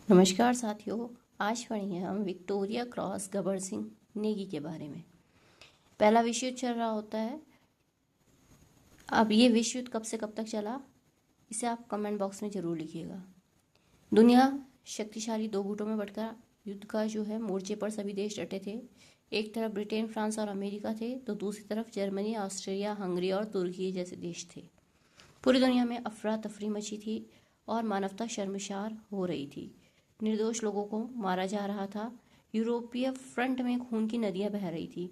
नमस्कार साथियों, आज पढ़ेंगे हम विक्टोरिया क्रॉस गबर सिंह नेगी के बारे में। पहला विश्व युद्ध चल रहा होता है। अब ये विश्व युद्ध कब से कब तक चला, इसे आप कमेंट बॉक्स में ज़रूर लिखिएगा। दुनिया शक्तिशाली दो गुटों में बंटकर युद्ध का मोर्चे पर सभी देश डटे थे। एक तरफ ब्रिटेन, फ्रांस और अमेरिका थे, तो दूसरी तरफ जर्मनी, ऑस्ट्रेलिया, हंगरी और तुर्की जैसे देश थे। पूरी दुनिया में अफरा तफरी मची थी और मानवता शर्मसार हो रही थी। निर्दोष लोगों को मारा जा रहा था। यूरोपीय फ्रंट में खून की नदियां बह रही थी।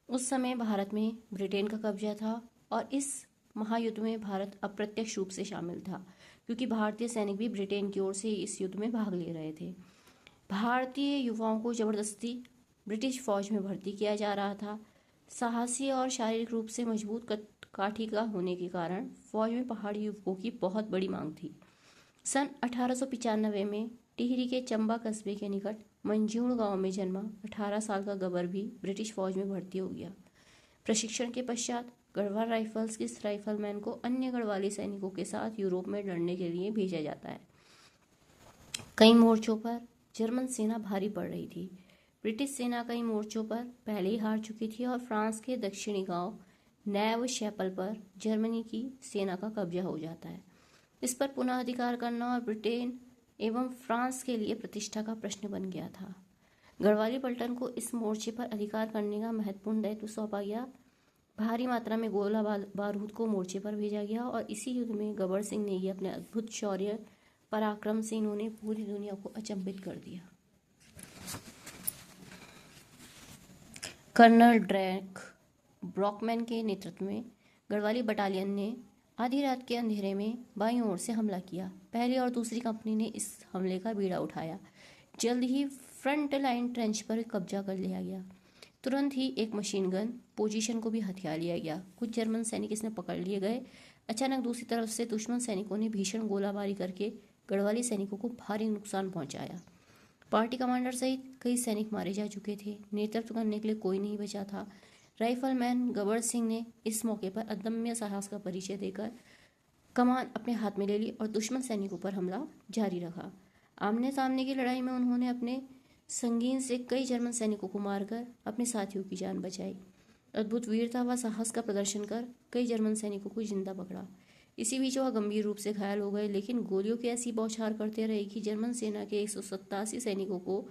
उस समय भारत में ब्रिटेन का कब्जा था और इस महायुद्ध में भारत अप्रत्यक्ष रूप से शामिल था, क्योंकि भारतीय सैनिक भी ब्रिटेन की ओर से इस युद्ध में भाग ले रहे थे। भारतीय युवाओं को जबरदस्ती ब्रिटिश फौज में भर्ती किया जा रहा था। साहसी और शारीरिक रूप से मजबूत काठी का होने के कारण फौज में पहाड़ी युवकों की बहुत बड़ी मांग थी। सन 1895 में टिहरी के चंबा कस्बे के निकट मंजूण गांव में जन्मा 18 साल का गबर भी ब्रिटिश फौज में भर्ती हो गया। प्रशिक्षण के पश्चात गढ़वाल राइफल्स के इस राइफलमैन को अन्य गढ़वाली सैनिकों के साथ यूरोप में लड़ने के लिए भेजा जाता है। कई मोर्चों पर जर्मन सेना भारी पड़ रही थी। ब्रिटिश सेना कई मोर्चों पर पहले ही हार चुकी थी और फ्रांस के दक्षिणी गांव नैव शैपल पर जर्मनी की सेना का कब्जा हो जाता है। इस पर पुनः अधिकार करना और ब्रिटेन एवं फ्रांस के लिए प्रतिष्ठा का प्रश्न बन गया था। गढ़वाली पलटन को इस मोर्चे पर अधिकार करने का महत्वपूर्ण दायित्व सौंपा गया। भारी मात्रा में गोला बारूद को मोर्चे पर भेजा गया और इसी युद्ध में गबर सिंह नेगी अपने अद्भुत शौर्य पराक्रम से इन्होंने पूरी दुनिया को अचंभित कर दिया। कर्नल ड्रैक ब्रॉकमैन के नेतृत्व में गढ़वाली बटालियन ने आधी रात के अंधेरे में बाईं ओर से हमला किया। पहली और दूसरी कंपनी ने इस हमले का बीड़ा उठाया। जल्द ही फ्रंट लाइन ट्रेंच पर कब्जा कर लिया गया। तुरंत ही एक मशीन गन पोजीशन को भी हथिया लिया गया। कुछ जर्मन सैनिक इसमें पकड़ लिए गए। अचानक दूसरी तरफ से दुश्मन सैनिकों ने भीषण गोलाबारी करके गढ़वाली सैनिकों को भारी नुकसान पहुंचाया। पार्टी कमांडर सहित कई सैनिक मारे जा चुके थे। नेतृत्व करने के लिए कोई नहीं बचा था। राइफलमैन गबर सिंह ने इस मौके पर अदम्य साहस का परिचय देकर कमान अपने हाथ में ले ली और दुश्मन सैनिकों पर हमला जारी रखा। आमने सामने की लड़ाई में उन्होंने अपने संगीन से कई जर्मन सैनिकों को मारकर अपने साथियों की जान बचाई। अद्भुत वीरता व साहस का प्रदर्शन कर कई जर्मन सैनिकों को जिंदा पकड़ा। इसी बीच वह गंभीर रूप से घायल हो गए, लेकिन गोलियों की ऐसी बौछार करते रहे कि जर्मन सेना के 187 सैनिकों को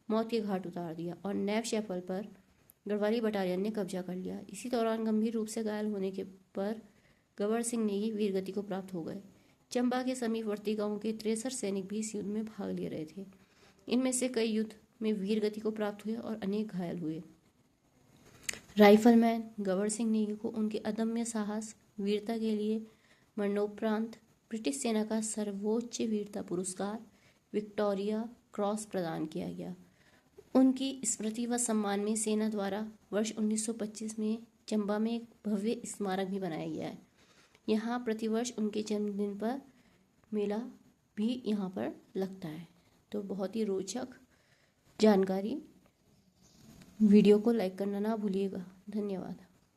मौत के घाट उतार दिया और नैव शैपल पर गढ़वाली बटालियन ने कब्जा कर लिया। इसी दौरान गंभीर रूप से घायल होने के पर गबर सिंह नेगी वीरगति को प्राप्त हो गए। चंबा के समीपवर्ती गांव के 63 सैनिक भी इस युद्ध में भाग ले रहे थे। इनमें से कई युद्ध में वीरगति को प्राप्त हुए और अनेक घायल हुए। राइफलमैन गबर सिंह नेगी को उनके अदम्य साहस, वीरता के लिए मरणोपरांत ब्रिटिश सेना का सर्वोच्च वीरता पुरस्कार विक्टोरिया क्रॉस प्रदान किया गया। उनकी स्मृति व सम्मान में सेना द्वारा वर्ष 1925 में चंबा में एक भव्य स्मारक भी बनाया गया है। यहाँ प्रतिवर्ष उनके जन्मदिन पर मेला भी यहाँ पर लगता है। तो बहुत ही रोचक जानकारी। वीडियो को लाइक करना ना भूलिएगा। धन्यवाद।